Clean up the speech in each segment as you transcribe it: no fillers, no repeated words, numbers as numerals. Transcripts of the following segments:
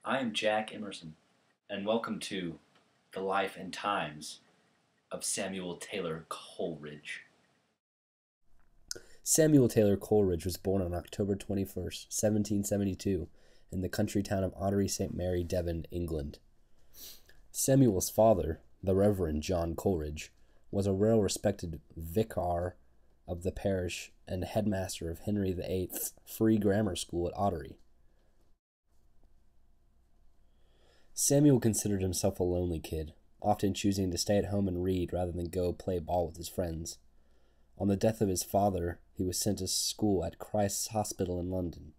I am Jack Emerson, and welcome to the life and times of Samuel Taylor Coleridge. Samuel Taylor Coleridge was born on October 21st, 1772, in the country town of Ottery St. Mary, Devon, England. Samuel's father, the Reverend John Coleridge, was a well-respected vicar of the parish and headmaster of Henry VIII's Free Grammar School at Ottery. Samuel considered himself a lonely kid, often choosing to stay at home and read rather than go play ball with his friends. On the death of his father, he was sent to school at Christ's Hospital in London.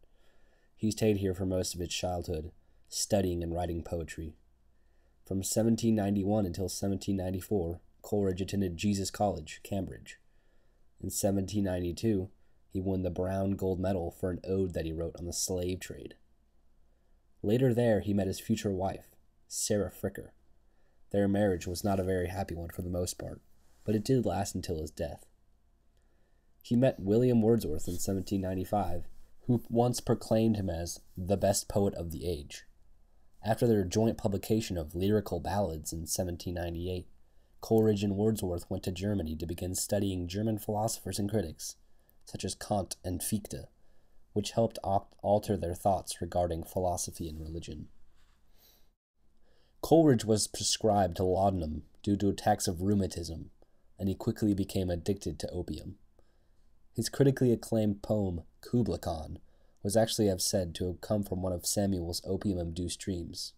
He stayed here for most of his childhood, studying and writing poetry. From 1791 until 1794, Coleridge attended Jesus College, Cambridge. In 1792, he won the Brown Gold Medal for an ode that he wrote on the slave trade. Later there, he met his future wife, Sarah Fricker. Their marriage was not a very happy one for the most part, but it did last until his death. He met William Wordsworth in 1795, who once proclaimed him as the best poet of the age. After their joint publication of lyrical ballads in 1798, Coleridge and Wordsworth went to Germany to begin studying German philosophers and critics, such as Kant and Fichte, which helped alter their thoughts regarding philosophy and religion. Coleridge was prescribed laudanum due to attacks of rheumatism, and he quickly became addicted to opium. His critically acclaimed poem, Kubla Khan, was actually said to have come from one of Samuel's opium-induced dreams.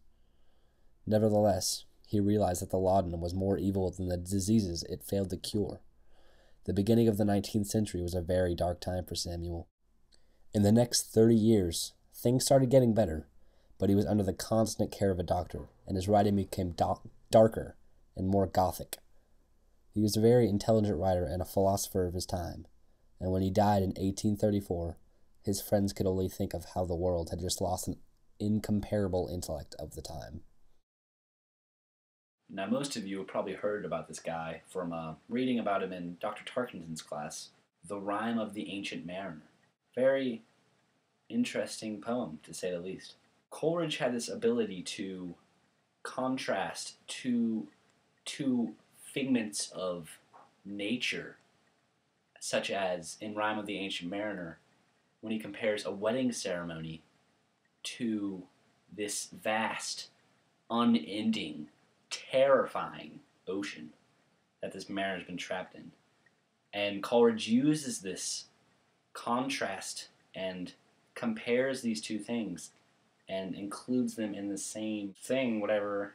Nevertheless, he realized that the laudanum was more evil than the diseases it failed to cure. The beginning of the 19th century was a very dark time for Samuel. In the next 30 years, things started getting better, but he was under the constant care of a doctor, and his writing became darker and more gothic. He was a very intelligent writer and a philosopher of his time, and when he died in 1834, his friends could only think of how the world had just lost an incomparable intellect of the time. Now, most of you have probably heard about this guy from reading about him in Dr. Tarkington's class, The Rime of the Ancient Mariner. Very interesting poem, to say the least. Coleridge had this ability to contrast two figments of nature, such as in Rime of the Ancient Mariner, when he compares a wedding ceremony to this vast, unending, terrifying ocean that this mariner's been trapped in. And Coleridge uses this contrast and compares these two things and includes them in the same thing, whatever,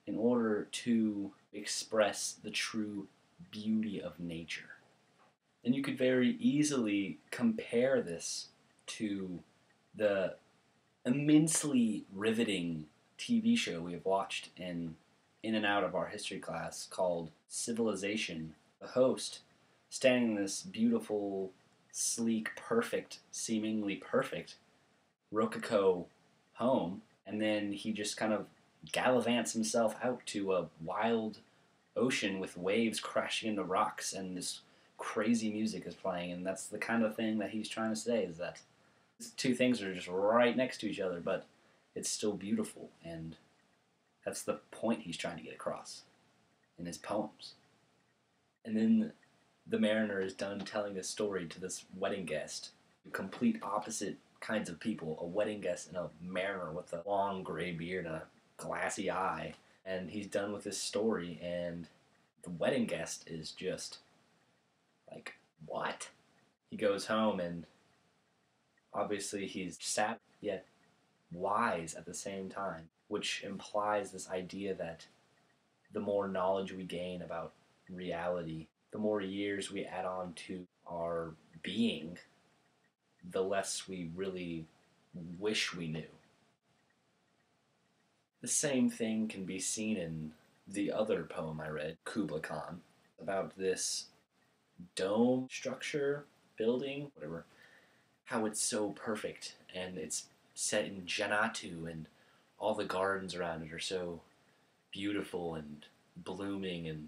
in order to express the true beauty of nature. And you could very easily compare this to the immensely riveting TV show we have watched in and out of our history class called Civilization. The host, standing in this beautiful, sleek, perfect, seemingly perfect Rococo home, and then he just kind of gallivants himself out to a wild ocean with waves crashing into rocks, and this crazy music is playing, and that's the kind of thing that he's trying to say, is that these two things are just right next to each other, but it's still beautiful, and that's the point he's trying to get across in his poems. And then the mariner is done telling this story to this wedding guest, complete opposite kinds of people, a wedding guest and a mariner with a long gray beard and a glassy eye, and he's done with this story, and the wedding guest is just like, what? He goes home, and obviously he's sad yet wise at the same time, which implies this idea that the more knowledge we gain about reality, the more years we add on to our being, the less we really wish we knew. The same thing can be seen in the other poem I read, Kubla Khan, about this dome structure, building, whatever, how it's so perfect, and it's set in Janatu, and all the gardens around it are so beautiful and blooming, and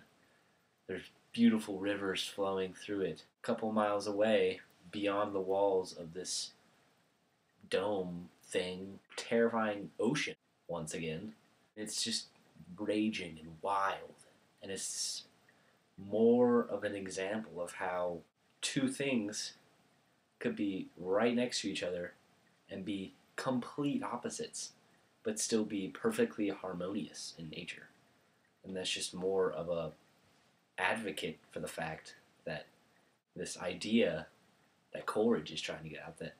there's beautiful rivers flowing through it. A couple miles away, beyond the walls of this dome thing, terrifying ocean. once again. It's just raging and wild. And it's more of an example of how two things could be right next to each other and be complete opposites, but still be perfectly harmonious in nature. And that's just more of a advocate for the fact that this idea that Coleridge is trying to get out, that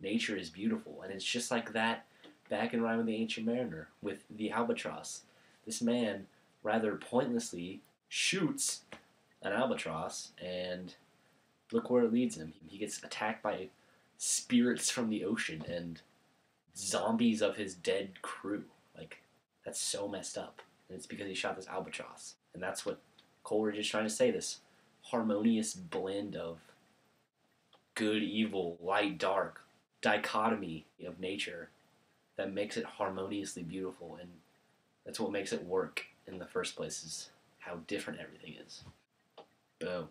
nature is beautiful. And it's just like that back in Rime of the Ancient Mariner with the albatross. This man rather pointlessly shoots an albatross, and look where it leads him. He gets attacked by spirits from the ocean and zombies of his dead crew. Like, that's so messed up. And it's because he shot this albatross. And that's what Coleridge is trying to say, this harmonious blend of good, evil, light, dark, dichotomy of nature that makes it harmoniously beautiful. And that's what makes it work in the first place, is how different everything is. Boom.